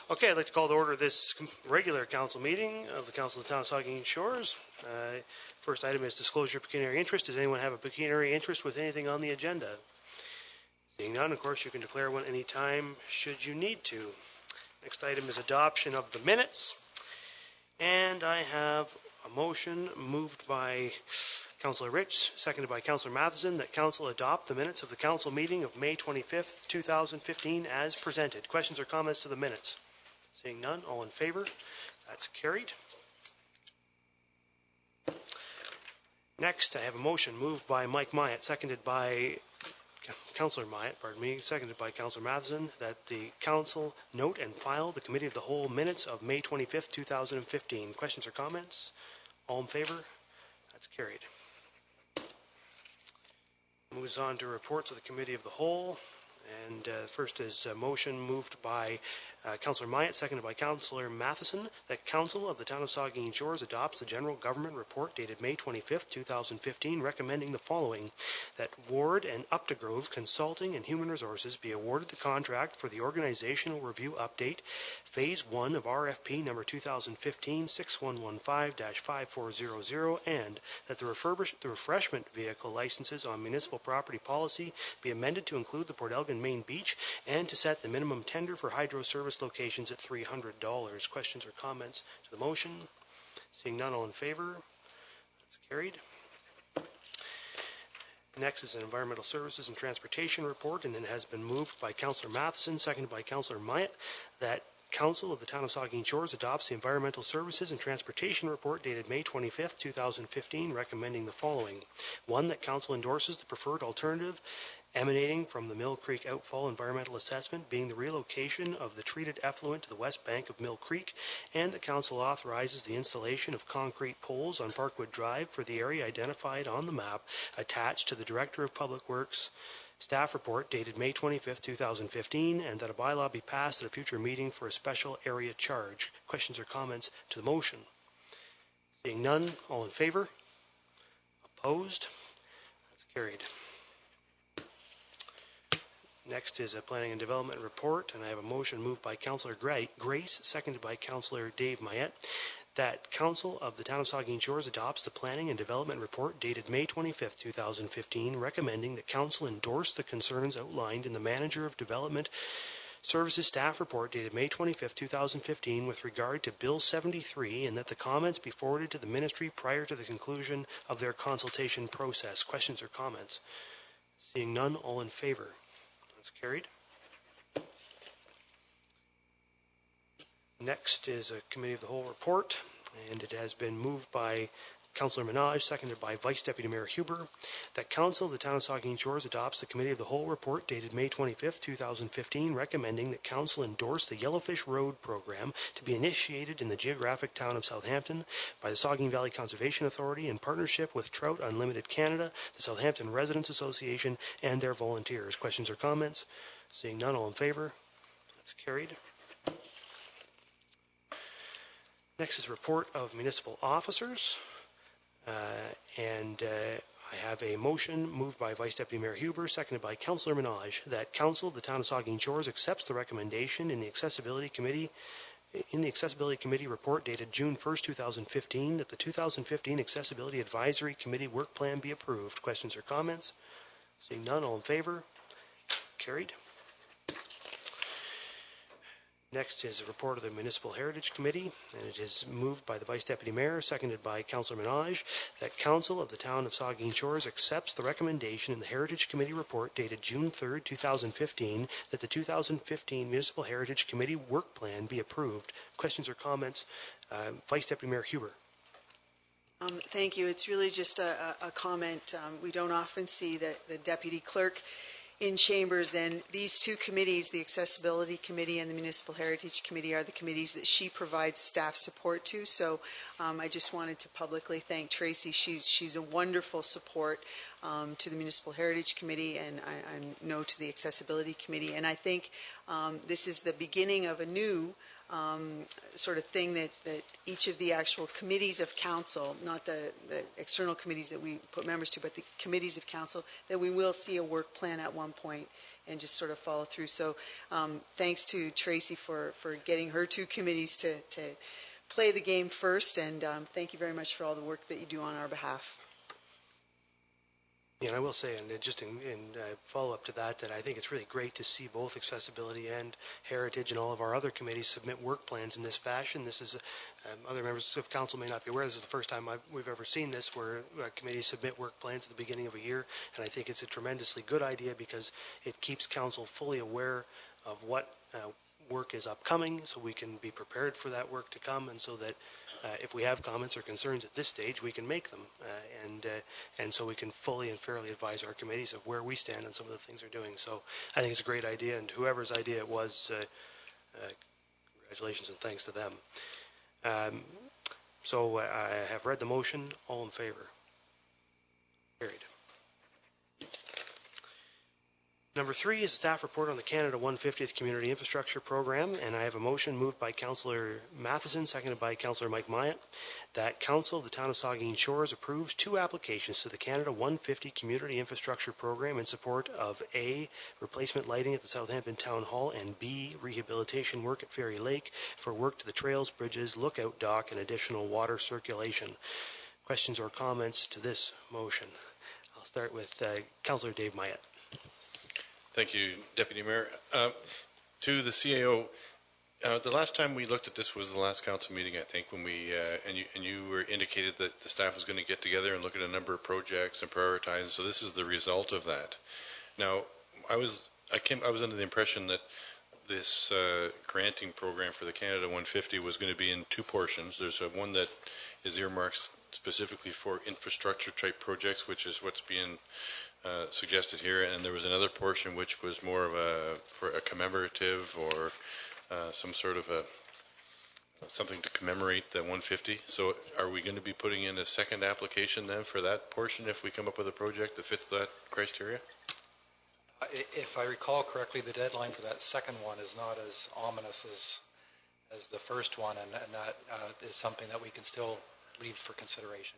Okay, I'd like to call to order this regular council meeting of the Council of the Town of Saugeen Shores. First item is disclosure of pecuniary interest. Does anyone have a pecuniary interest with anything on the agenda? Seeing none, of course, you can declare one any time should you need to. Next item is adoption of the minutes. And I have a motion moved by Councillor Rich, seconded by Councillor Matheson, that Council adopt the minutes of the Council meeting of May 25th, 2015 as presented. Questions or comments to the minutes? Seeing none, all in favor? That's carried. Next, I have a motion moved by Mike Myatt, seconded by Councillor Myatt, seconded by Councillor Matheson, that the Council note and file the Committee of the Whole minutes of May 25th, 2015. Questions or comments? All in favor? That's carried. Moves on to reports of the Committee of the Whole. And first is a motion moved by Councillor Myatt, seconded by Councillor Matheson, that Council of the Town of Saugeen Shores adopts the General Government Report dated May 25th, 2015, recommending the following: that Ward and Updegrove Consulting and Human Resources be awarded the contract for the Organizational Review Update, Phase 1 of RFP number 2015-6115-5400, and that the refreshment vehicle licenses on municipal property policy be amended to include the Port Elgin Main Beach, and to set the minimum tender for hydro service locations at $300. Questions or comments to the motion? Seeing none, all in favor? That's carried. Next is an Environmental Services and Transportation report, and it has been moved by Councillor Matheson, seconded by Councillor Myatt, that Council of the Town of Saugeen Shores adopts the Environmental Services and Transportation Report dated May 25th, 2015, recommending the following. 1. That Council endorses the preferred alternative emanating from the Mill Creek Outfall Environmental Assessment, being the relocation of the treated effluent to the west bank of Mill Creek, and the Council authorizes the installation of concrete poles on Parkwood Drive for the area identified on the map attached to the Director of Public Works staff report dated May 25th, 2015, and that a bylaw be passed at a future meeting for a special area charge. Questions or comments to the motion? Seeing none, all in favor? Opposed? That's carried. Next is a Planning and Development report, and I have a motion moved by Councillor Grace, seconded by Councillor Dave Myatt, that Council of the Town of Saugeen Shores adopts the Planning and Development report dated May 25th, 2015, recommending that Council endorse the concerns outlined in the Manager of Development Services staff report dated May 25th, 2015 with regard to Bill 73, and that the comments be forwarded to the Ministry prior to the conclusion of their consultation process. Questions or comments? Seeing none, all in favor? That's carried. Next is a Committee of the Whole report, and it has been moved by Councillor Minaj, seconded by Vice Deputy Mayor Huber, that Council of the Town of Saugeen Shores adopts the Committee of the Whole report dated May 25th, 2015, recommending that Council endorse the Yellowfish Road program to be initiated in the geographic town of Southampton by the Saugeen Valley Conservation Authority in partnership with Trout Unlimited Canada, the Southampton Residents Association, and their volunteers. Questions or comments? Seeing none, all in favor? That's carried. Next is report of municipal officers, I have a motion moved by Vice Deputy Mayor Huber, seconded by Councillor Minaj, that Council of the Town of Saugeen Shores accepts the recommendation in the Accessibility Committee report dated June 1st, 2015, that the 2015 Accessibility Advisory Committee work plan be approved. Questions or comments? Seeing none, all in favor? Carried. Next is a report of the Municipal Heritage Committee, and it is moved by the Vice Deputy Mayor, seconded by Councillor Minaj, that Council of the Town of Saugeen Shores accepts the recommendation in the Heritage Committee report dated June 3rd, 2015, that the 2015 Municipal Heritage Committee work plan be approved. Questions or comments? Vice Deputy Mayor Huber. Thank you. It's really just a comment. We don't often see the Deputy Clerk in chambers, and these two committees, the Accessibility Committee and the Municipal Heritage Committee, are the committees that she provides staff support to. So I just wanted to publicly thank Tracy. She's a wonderful support to the Municipal Heritage Committee, and I know to the Accessibility Committee. And I think this is the beginning of a new sort of thing that each of the actual committees of council, not the external committees that we put members to, but the committees of council, that we will see a work plan at one point and just sort of follow through. So thanks to Tracy for getting her two committees to play the game first, and thank you very much for all the work that you do on our behalf. Yeah, and I will say, and just in follow-up to that, that I think it's really great to see both accessibility and heritage and all of our other committees submit work plans in this fashion. This is, other members of council may not be aware, this is the first time we've ever seen this, where committees submit work plans at the beginning of a year, and I think it's a tremendously good idea because it keeps council fully aware of what work is upcoming, so we can be prepared for that work to come, and so that if we have comments or concerns at this stage, we can make them, and so we can fully and fairly advise our committees of where we stand on some of the things they're doing. So I think it's a great idea, and whoever's idea it was, congratulations and thanks to them. So I have read the motion. All in favor? Carried. Number 3 is staff report on the Canada 150th Community Infrastructure Program, and I have a motion moved by Councillor Matheson, seconded by Councillor Mike Myatt, that Council of the Town of Saugeen Shores approves 2 applications to the Canada 150 Community Infrastructure Program in support of A, replacement lighting at the Southampton Town Hall, and B, rehabilitation work at Ferry Lake for work to the trails, bridges, lookout dock, and additional water circulation. Questions or comments to this motion? I'll start with Councillor Dave Myatt. Thank you, Deputy Mayor. To the CAO, the last time we looked at this was the last council meeting, I think, when we and you were indicated that the staff was going to get together and look at a number of projects and prioritize. So this is the result of that. Now, I was under the impression that this granting program for the Canada 150 was going to be in 2 portions. There's one that is earmarked specifically for infrastructure type projects, which is what's being suggested here, and there was another portion which was more of for a commemorative or some sort of something to commemorate the 150. So are we going to be putting in a second application then for that portion if we come up with a project that fits that criteria? If I recall correctly, the deadline for that second one is not as ominous as the first one, and that is something that we can still leave for consideration,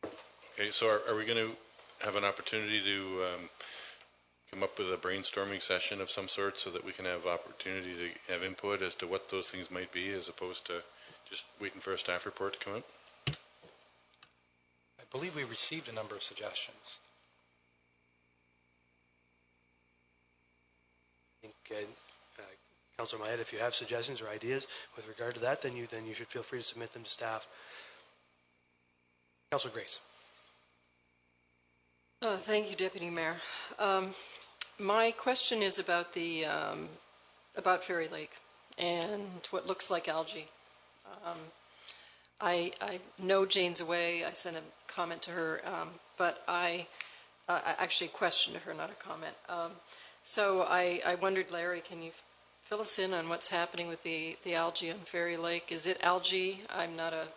yes. Okay, so are we going to have an opportunity to come up with a brainstorming session of some sort so that we can have opportunity to have input as to what those things might be, as opposed to just waiting for a staff report to come out? I believe we received a number of suggestions. I think, Councillor Myatt, if you have suggestions or ideas with regard to that, then you should feel free to submit them to staff. Councillor Grace. Thank you, Deputy Mayor. My question is about the about Ferry Lake and what looks like algae. I know Jane's away. I sent a comment to her, but I actually a question to her, not a comment. So I wondered, Larry, can you fill us in on what's happening with the algae on Ferry Lake? Is it algae? I'm not a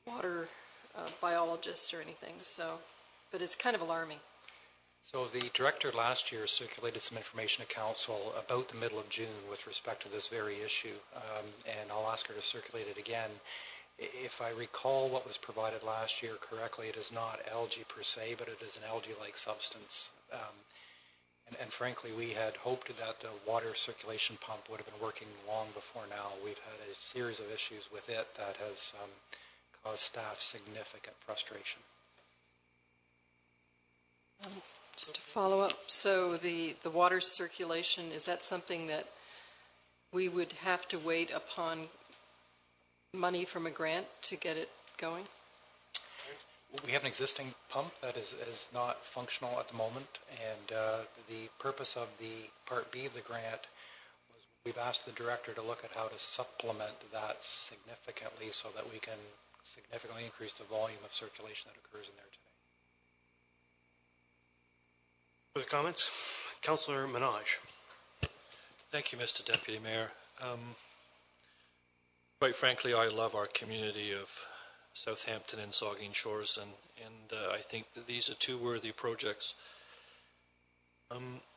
water biologist or anything, so, but it's kind of alarming. So the director last year circulated some information to council about the middle of June with respect to this very issue, and I'll ask her to circulate it again. If I recall what was provided last year correctly, it is not algae per se, but it is an algae-like substance. And frankly, we had hoped that the water circulation pump would have been working long before now. We've had a series of issues with it that has caused staff significant frustration. Just to follow up, so the water circulation, is that something that we would have to wait upon money from a grant to get it going? We have an existing pump that is not functional at the moment, and the purpose of the Part B of the grant was we've asked the director to look at how to supplement that significantly so that we can significantly increase the volume of circulation that occurs in there today. Further comments? Councillor Minaj. Thank you, Mr. Deputy Mayor. Quite frankly, I love our community of Southampton and Saugeen Shores, and I think that these are 2 worthy projects.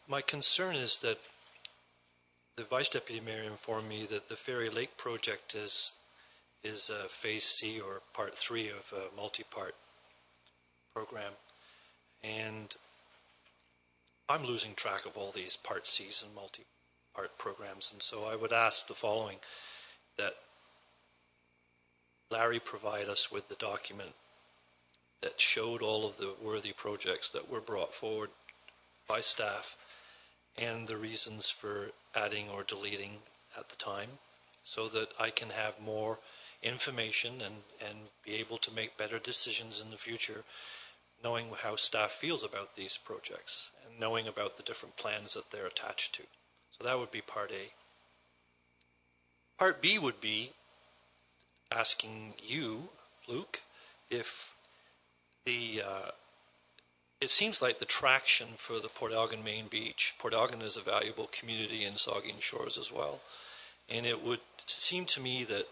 My concern is that the Vice Deputy Mayor informed me that the Ferry Lake project is Phase C, or Part 3 of a multi-part program, and I'm losing track of all these Part Cs and multi-part programs, and so I would ask the following, that Larry provide us with the document that showed all of the worthy projects that were brought forward by staff and the reasons for adding or deleting at the time, so that I can have more information and be able to make better decisions in the future, knowing how staff feels about these projects and knowing about the different plans that they're attached to. So that would be Part A. Part B would be asking you, Luke, if it seems like the traction for the Port Elgin Main Beach, Port Elgin is a valuable community in Saugeen Shores as well, and it would seem to me that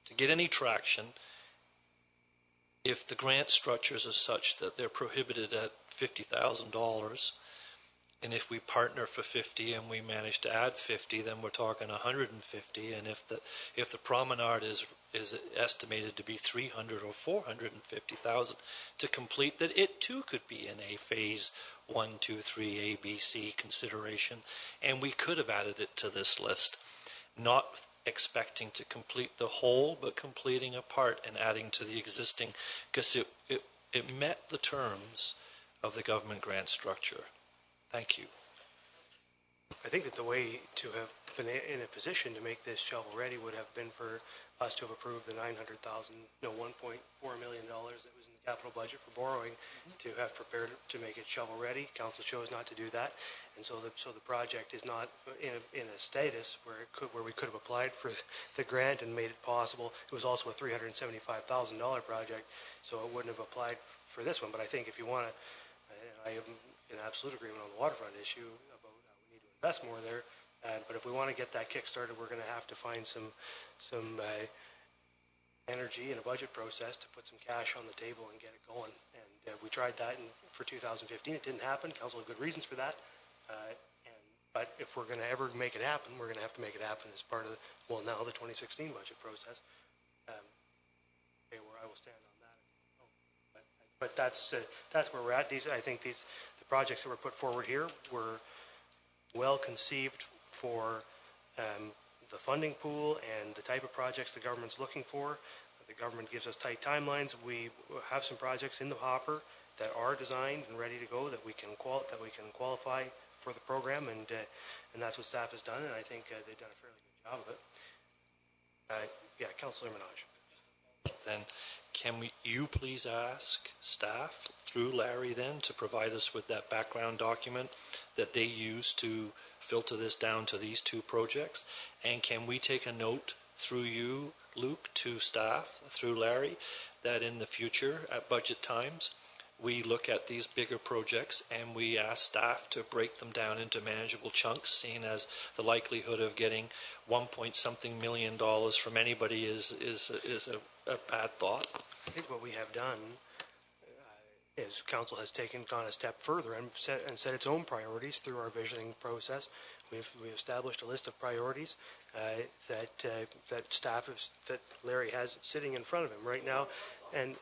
to get any traction, if the grant structures are such that they're prohibited at $50,000, and if we partner for 50 and we manage to add 50, then we're talking 150. And if the promenade is estimated to be 300 or 450,000 to complete, that it too could be in a phase 1, 2, 3 A, B, C consideration, and we could have added it to this list, not expecting to complete the whole, but completing a part and adding to the existing, because it met the terms of the government grant structure. Thank you. I think that the way to have been in a position to make this shovel ready would have been for us to have approved the $1.4 million that was in the capital budget for borrowing, to have prepared to make it shovel ready. Council chose not to do that, and so the project is not in a status where we could have applied for the grant and made it possible. It was also a $375,000 project, so it wouldn't have applied for this one. But I think if you want to, I am in absolute agreement on the waterfront issue about we need to invest more there. But if we want to get that kickstarted, we're going to have to find some energy in a budget process to put some cash on the table and get it going. And we tried that for 2015. It didn't happen. Council had good reasons for that. But if we're going to ever make it happen, we're going to have to make it happen as part of the 2016 budget process. Okay, where I will stand on that. But that's where we're at. I think the projects that were put forward here were well conceived for the funding pool and the type of projects the government's looking for. The government gives us tight timelines. We have some projects in the hopper that are designed and ready to go that we can qualify for the program, and that's what staff has done, and I think they've done a fairly good job of it. Yeah, Councillor Minaj. Then can you please ask staff through Larry then to provide us with that background document that they use to filter this down to these two projects? And can we take a note through you, Luke, to staff through Larry, that in the future at budget times we look at these bigger projects and we ask staff to break them down into manageable chunks, seeing as the likelihood of getting $1.something million from anybody is a bad thought? I think what we have done is council has gone a step further and set its own priorities through our visioning process. We've established a list of priorities that Larry has sitting in front of him right now, and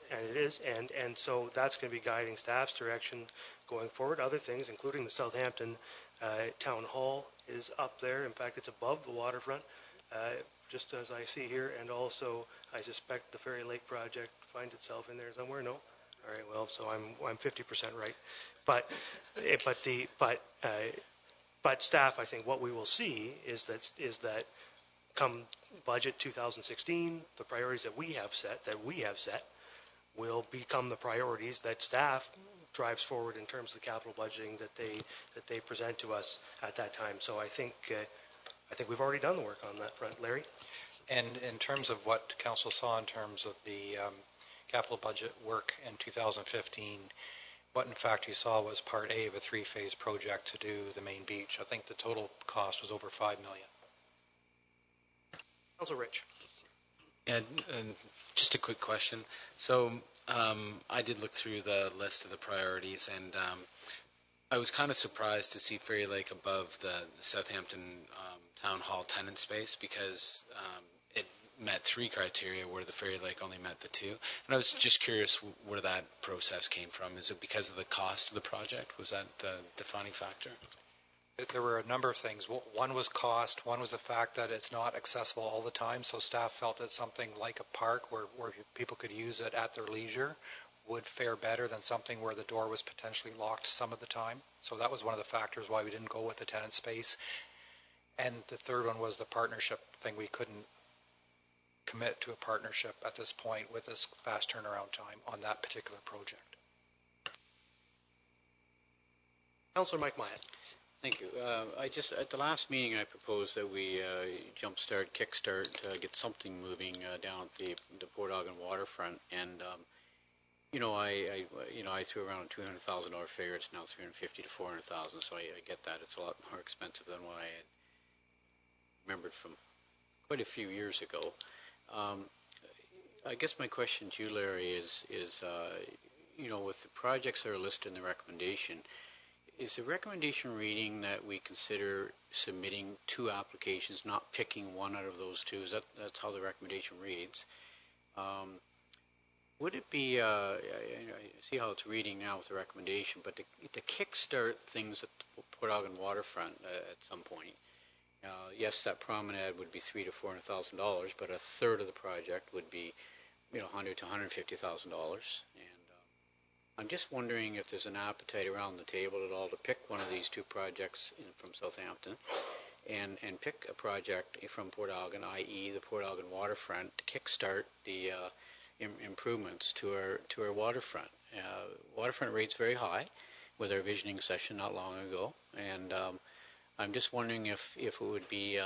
so that's going to be guiding staff's direction going forward. Other things, including the Southampton Town Hall, is up there. In fact, it's above the waterfront, just as I see here, and also I suspect the Ferry Lake project finds itself in there somewhere. No. All right, well, so I'm 50% right, but staff, I think what we will see is that come budget 2016, the priorities that we have set will become the priorities that staff drives forward in terms of the capital budgeting that they present to us at that time. So I think we've already done the work on that front, Larry. And in terms of what council saw in terms of the capital budget work in 2015, what in fact you saw was part A of a 3-phase project to do the main beach. I think the total cost was over $5 million. Councilor Rich. And just a quick question. So I did look through the list of the priorities, and I was kind of surprised to see Ferry Lake above the Southampton Town Hall tenant space, because met 3 criteria where the Ferry Lake only met the 2. And I was just curious where that process came from. Is it because of the cost of the project? Was that the defining factor? There were a number of things. One was cost. One was the fact that it's not accessible all the time. So staff felt that something like a park where people could use it at their leisure would fare better than something where the door was potentially locked some of the time. So that was one of the factors why we didn't go with the tenant space. And the third one was the partnership thing. We couldn't commit to a partnership at this point with this fast turnaround time on that particular project. Councillor Mike Myatt. Thank you. At the last meeting, I proposed that we kickstart, get something moving down at the Port Elgin waterfront, and I threw around a $200,000 figure. It's now $350,000 to $400,000, so I get that it's a lot more expensive than what I had remembered from quite a few years ago. I guess my question to you, Larry, is with the projects that are listed in the recommendation, is the recommendation reading that we consider submitting 2 applications, not picking one out of those 2? That's how the recommendation reads. Would it be, I see how it's reading now with the recommendation, but to kickstart things at the Port Elgin waterfront at some point, yes, that promenade would be $300,000 to $400,000, but a third of the project would be, $100,000 to $150,000. And I'm just wondering if there's an appetite around the table at all to pick one of these 2 projects from Southampton, and pick a project from Port Elgin, i.e., the Port Elgin waterfront, to kickstart the improvements to our waterfront. Waterfront rate's very high, with our visioning session not long ago, and I'm just wondering if it would be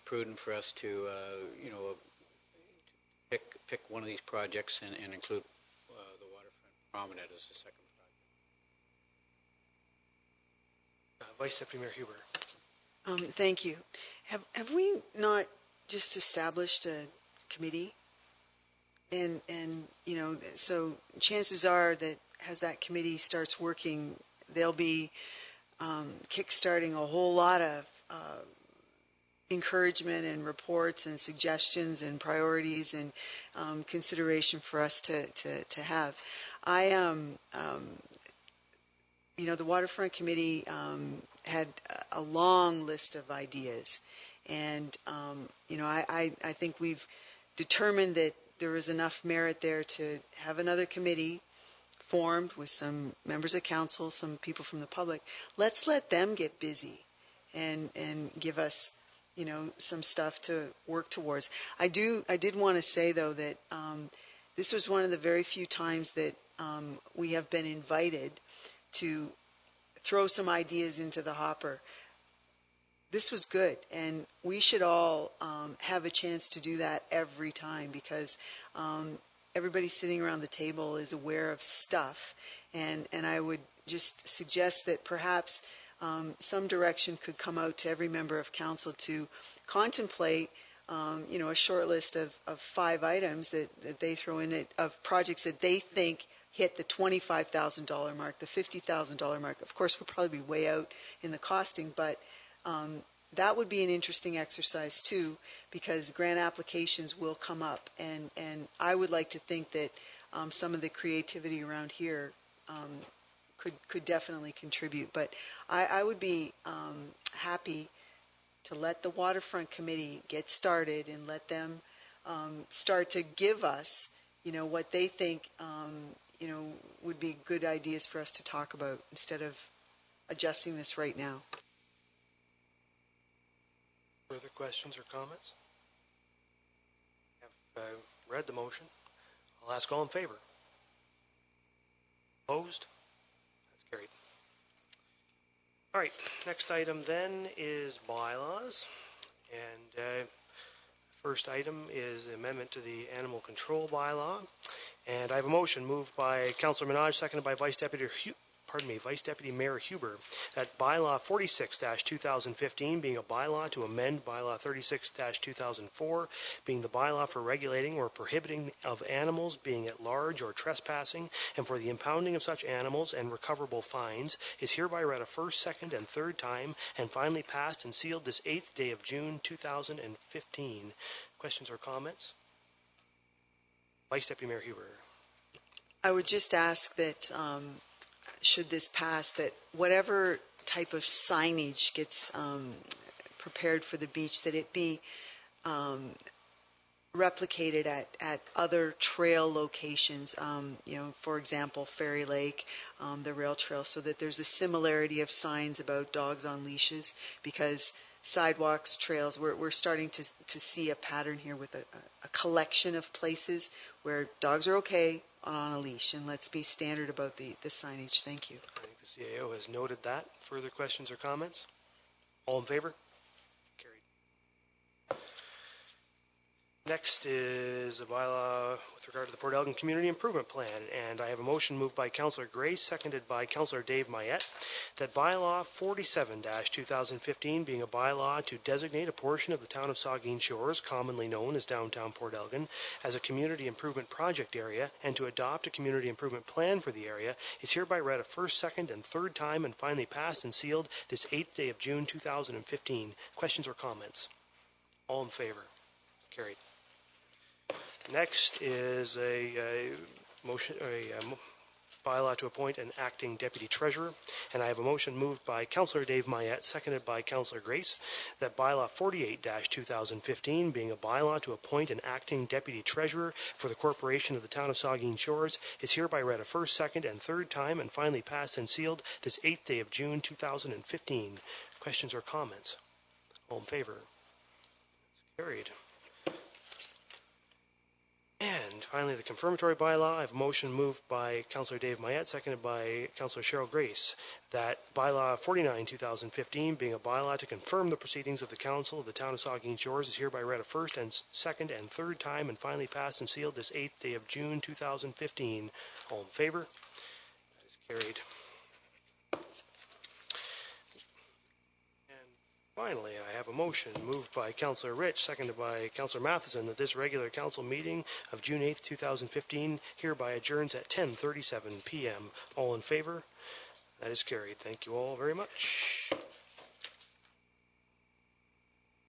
prudent for us to pick one of these projects and include the waterfront promenade as the second project. Vice Deputy Mayor Huber. Thank you. Have we not just established a committee? And so chances are that as that committee starts working, they'll be kickstarting a whole lot of encouragement and reports and suggestions and priorities and consideration for us to have. The Waterfront Committee had a long list of ideas, and I think we've determined that there is enough merit there to have another committee formed with some members of council, some people from the public. Let's let them get busy and give us some stuff to work towards. I did want to say though that this was one of the very few times that we have been invited to throw some ideas into the hopper. This was good, and we should all have a chance to do that every time, because everybody sitting around the table is aware of stuff, and I would just suggest that perhaps some direction could come out to every member of council to contemplate a short list of 5 items that they throw in of projects that they think hit the $25,000 mark, the $50,000 mark. Of course, we'll probably be way out in the costing, but that would be an interesting exercise too, because grant applications will come up, and I would like to think that some of the creativity around here could definitely contribute. But I would be happy to let the Waterfront Committee get started and let them start to give us, what they think, would be good ideas for us to talk about instead of adjusting this right now. Further questions or comments? I've read the motion. I'll ask all in favor. Opposed? That's carried. All right, next item then is bylaws. And first item is amendment to the animal control bylaw. And I have a motion moved by Councillor Minaj, seconded by Vice Deputy Mayor Huber, that bylaw 46-2015 being a bylaw to amend bylaw 36-2004, being the bylaw for regulating or prohibiting of animals being at large or trespassing, and for the impounding of such animals and recoverable fines, is hereby read a first, second, and third time, and finally passed and sealed this 8th day of June 2015. Questions or comments? Vice Deputy Mayor Huber. I would just ask that, should this pass, that whatever type of signage gets prepared for the beach, that it be replicated at other trail locations, for example, Ferry Lake, the rail trail, so that there's a similarity of signs about dogs on leashes, because sidewalks, trails, we're starting to see a pattern here with a collection of places where dogs are okay on a leash, and let's be standard about the signage. Thank you. I think the CAO has noted that. Further questions or comments? All in favor? Carried. Next is a bylaw with regard to the Port Elgin Community Improvement Plan, and I have a motion moved by Councillor Grace, seconded by Councillor Dave Mayette, that bylaw 47-2015 being a bylaw to designate a portion of the town of Saugeen Shores, commonly known as downtown Port Elgin, as a community improvement project area, and to adopt a community improvement plan for the area, is hereby read a first, second, and third time, and finally passed and sealed this 8th day of June 2015. Questions or comments? All in favor? Carried. Next is a bylaw to appoint an acting deputy treasurer, and I have a motion moved by Councillor Dave Mayette, seconded by Councillor Grace, that bylaw 48-2015 being a bylaw to appoint an acting deputy treasurer for the corporation of the town of Saugeen Shores is hereby read a first, second, and third time, and finally passed and sealed this 8th day of June 2015. Questions or comments? All in favor? It's carried. And finally, the confirmatory bylaw. I have a motion moved by Councillor Dave Mayette, seconded by Councillor Cheryl Grace, that bylaw 49-2015, being a bylaw to confirm the proceedings of the council of the town of Saugeen Shores, is hereby read a first and second and third time, and finally passed and sealed this 8th day of June 2015. All in favor? That is carried. Finally, I have a motion moved by Councillor Rich, seconded by Councillor Matheson, that this regular council meeting of June 8th, 2015 hereby adjourns at 10:37 p.m. All in favor? That is carried. Thank you all very much.